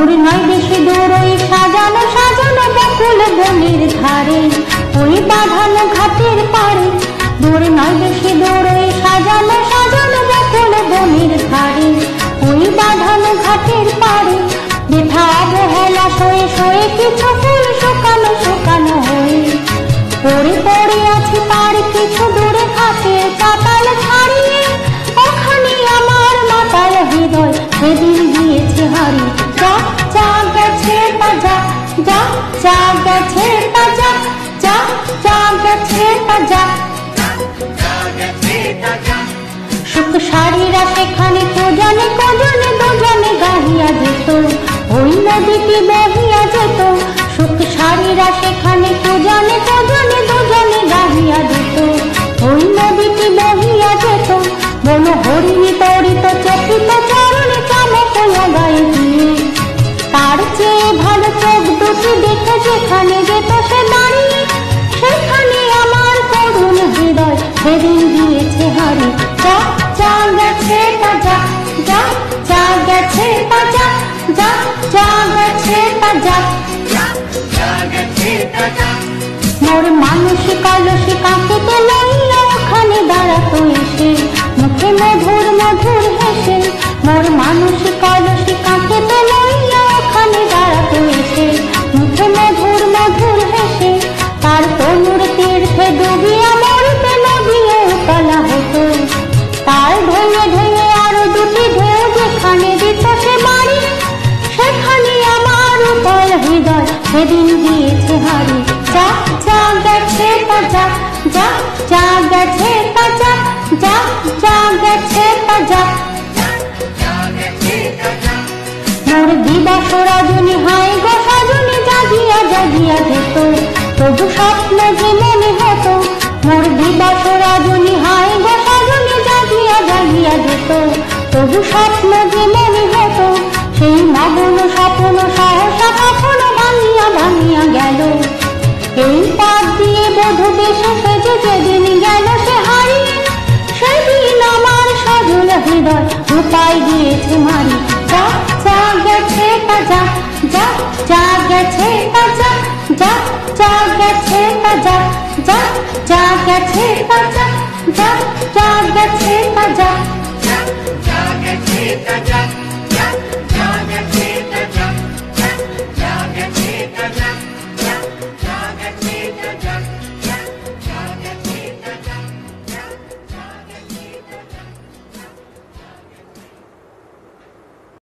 দূর নয় বেশি দূর ওই সাজানো সাজানো বকুল বনের ধারে, ওই বাঁধানো ঘাটের পাড়ে। দূর নয় বেশি দূর ওই সাজানো সাজানো বকুল বনের ধারে, ওই বাঁধানো ঘাটের পাড়ে। বৃথা অবহেলা সয়ে সয়ে কিছু ফুল শুকানো শুকানো হয়ে পড়ে পড়ে আছে তার কিছু দূরে ঘাটের পাতাল ছাড়িয়ে। ওখানে আমার মাতাল হৃদয় সেদিন গিয়েছে হারিয়ে। যা যা গেছে তা যা, যা যা গেছে তা যা, যা যা গেছে তা যা। সুখ সারিরা সেখানে কোজনে কোজনে দুজনে গাহিয়া যেত, ওই নদীটি বহিয়া যেত। সুখ সারিরা সেখানে কোজনে কোজনে দুজনে গাহিয়া যেত, ওই নদীটি বহিয়া যেত। বন হরিণী তরিত চকিত চরণে চমক গায়ে দিয়ে, তার চেয়ে ভালো চোখ দুটি দেখে যেখানে যেত সে দাঁড়িয়ে। সেখানে আমার করুণ হৃদয় সেদিন গিয়েছে হারিয়ে। যা যা গেছে তা যা, যা যা গেছে তা যা, যা যা গেছে তা যা। মোর মানুষী কলসী কাঁকিতে লইয়া ওখানে দাঁড়াতো এসে, মুখে মধুর মধুর হেসে। মোর মানুষী কলসী কাঁকিতে লইয়া ওখানে দাঁড়াতো এসে, মুখে মধুর মধুর হেসে। তার তনুর তীর্থে ডুবিয়া মরতে নদীও উতলা হতো, তার ঢেউয়ে ঢেউয়ে আরো দুটি ঢেউ যেখানে দিত সে বাড়ি। সেখানে আমার উতল হৃদয় সেদিন গিয়েছে হারিয়ে। যা যা গেছে তা যা, যা যা গেছে তা যা, যা যা গেছে তা যা। মোর দিবস রজনী হায় গো সজনী জাগিয়া জাগিয়া যেত, তবু স্বপ্ন যে মনে হতো। মোর দিবস রজনী হায় গো সজনী জাগিয়া জাগিয়া যেত, তবু স্বপ্ন যে মনে হতো। সেই মগন স্বপ্ন সহসা কখনো ভাঙিয়া ভাঙিয়া গেল, এই পথ দিয়ে বধূ বেশে সেজে যেদিন গেল সে হারিয়ে। সেদিন আমার সজল হৃদয় রূপায় গিয়েছে মারি। যা যা গেছে তা যা, যা যা গেছে তা যা, যা যা গেছে তা যা, যা যা গেছে তা যা, যা যা গেছে তা যা, যা যা গেছে তা যা।